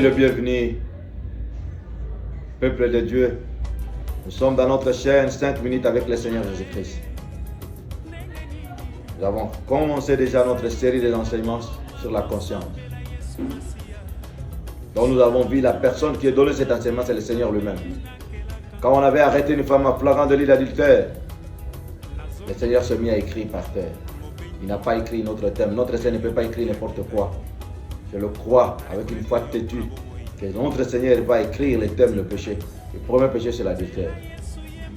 Soyez le bienvenu, peuple de Dieu. Nous sommes dans notre chaîne 5 minutes avec le Seigneur Jésus-Christ. Nous avons commencé déjà notre série des enseignements sur la conscience. Donc nous avons vu la personne qui a donné cet enseignement, c'est le Seigneur lui-même. Quand on avait arrêté une femme en flagrant délit d'adultère, le Seigneur se mit à écrire par terre. Il n'a pas écrit notre thème. Notre Seigneur ne peut pas écrire n'importe quoi. Je le crois avec une foi têtue que notre Seigneur va écrire les thèmes de péché. Le premier péché, c'est l'adultère.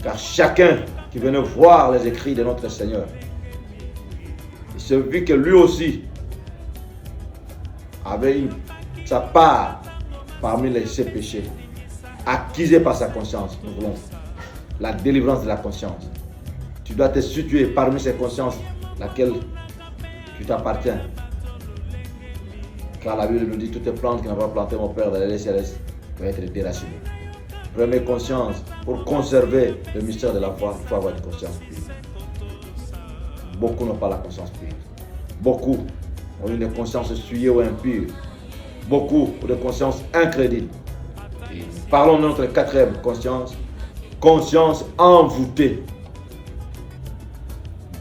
Car chacun qui venait voir les écrits de notre Seigneur, il se vit que lui aussi avait sa part parmi ces péchés, acquisés par sa conscience. Nous voulons la délivrance de la conscience. Tu dois te situer parmi ces consciences, laquelle tu t'appartiens. Car la Bible nous dit, toute plante qui n'a pas planté mon Père dans les célestes va être déracinée. Prenez conscience, pour conserver le mystère de la foi, il faut avoir une conscience pure. Beaucoup n'ont pas la conscience pure. Beaucoup ont une conscience souillée ou impure. Beaucoup ont une conscience incrédule. Et nous parlons de notre quatrième conscience, conscience envoûtée.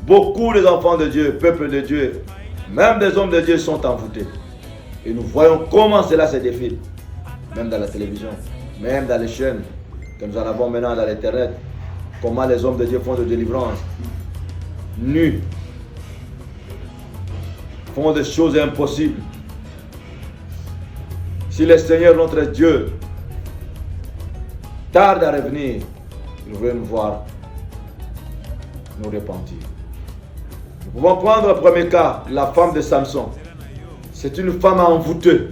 Beaucoup des enfants de Dieu, peuple de Dieu, même des hommes de Dieu sont envoûtés. Et nous voyons comment cela se défile, même dans la télévision, même dans les chaînes que nous en avons maintenant dans l'internet, comment les hommes de Dieu font de délivrance, nus, font des choses impossibles. Si le Seigneur notre Dieu tarde à revenir, nous voulons nous voir nous repentir. Nous pouvons prendre le premier cas, la femme de Samson. C'est une femme envoûtée.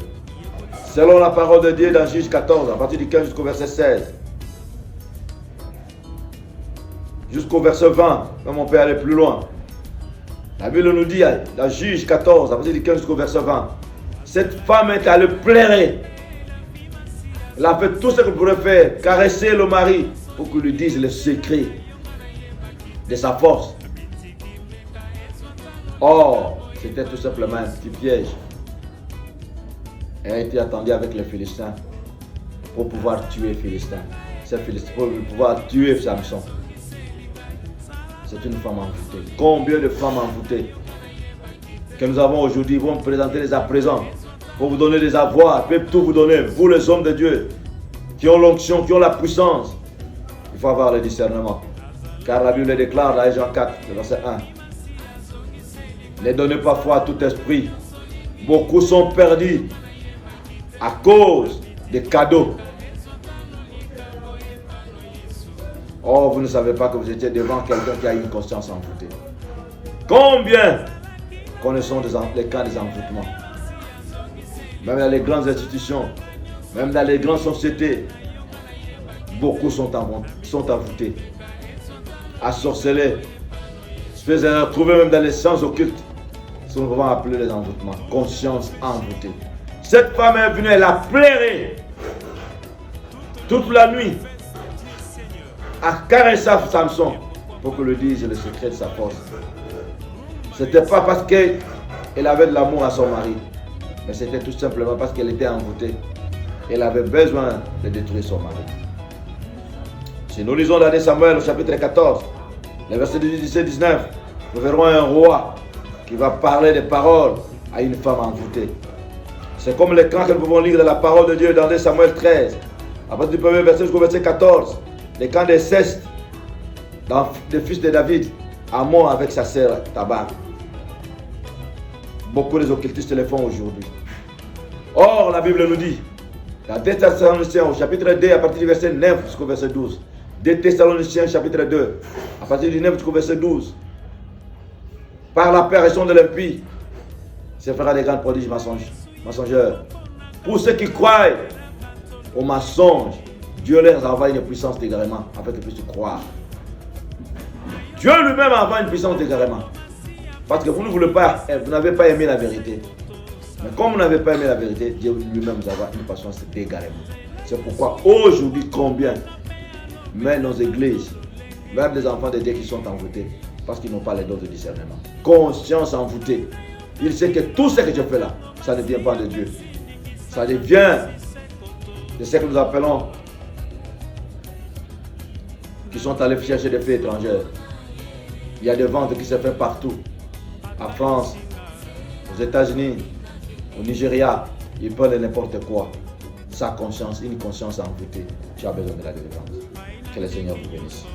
Selon la parole de Dieu dans Juge 14, à partir du 15 jusqu'au verset 16. Jusqu'au verset 20, même on peut aller plus loin. La Bible nous dit, dans Juge 14, à partir du 15 jusqu'au verset 20, cette femme est allée pleurer. Elle a fait tout ce qu'elle pourrait faire, caresser le mari pour qu'il lui dise le secret de sa force. Or, c'était tout simplement un petit piège. Elle a été attendue avec les Philistins pour pouvoir tuer Philistin. Pour pouvoir tuer Samson. C'est une femme envoûtée. Combien de femmes envoûtées que nous avons aujourd'hui vont présenter les à présent pour vous donner des avoirs, peuvent tout vous donner, vous les hommes de Dieu, qui ont l'onction, qui ont la puissance. Il faut avoir le discernement. Car la Bible déclare dans Jean 4, verset 1. Ne donnez pas foi à tout esprit. Beaucoup sont perdus à cause des cadeaux. Oh, vous ne savez pas que vous étiez devant quelqu'un qui a une conscience envoûtée. Combien connaissons les cas des envoûtements? Même dans les grandes institutions, même dans les grandes sociétés, beaucoup sont envoûtés, assorcelés, se faisaient retrouver même dans les sciences occultes, ce qu'on va appeler les envoûtements, conscience envoûtée. Cette femme est venue, elle a pleuré toute la nuit, à caresser Samson pour que lui dise le secret de sa force. Ce n'était pas parce qu'elle avait de l'amour à son mari, mais c'était tout simplement parce qu'elle était envoûtée. Elle avait besoin de détruire son mari. Si nous lisons dans 2 Samuel au chapitre 14, les versets 17-19, nous verrons un roi qui va parler des paroles à une femme envoûtée. C'est comme les camps que nous pouvons lire dans la parole de Dieu dans 2 Samuel 13, à partir du premier verset jusqu'au verset 14, les camps des Cestes, des fils de David, Amon avec sa sœur Tabar. Beaucoup des occultistes le font aujourd'hui. Or, la Bible nous dit, dans 2 Thessaloniciens au chapitre 2, à partir du verset 9 jusqu'au verset 12, 2 Thessaloniciens chapitre 2, à partir du 9 jusqu'au verset 12, par l'apparition de l'impie, se fera des grands prodiges mensongeurs. Pour ceux qui croient aux mensonges, Dieu leur envoie une puissance d'égarement afin qu'ils puissent croire. Dieu lui-même envoie une puissance d'égarement. Parce que vous ne voulez pas, vous n'avez pas aimé la vérité. Mais comme vous n'avez pas aimé la vérité, Dieu lui-même vous envoie une puissance d'égarement. C'est pourquoi aujourd'hui, combien, même nos églises, même des enfants de Dieu qui sont envoûtés, parce qu'ils n'ont pas les dons de discernement. Conscience envoûtée. Il sait que tout ce que je fais là, ça ne vient pas de Dieu. Ça vient de ce que nous appelons, qui sont allés chercher des filles étrangères. Il y a des ventes qui se font partout. En France, aux États-Unis, au Nigeria, ils prennent n'importe quoi. Sa conscience, une conscience envoûtée. Tu as besoin de la délivrance. Que le Seigneur vous bénisse.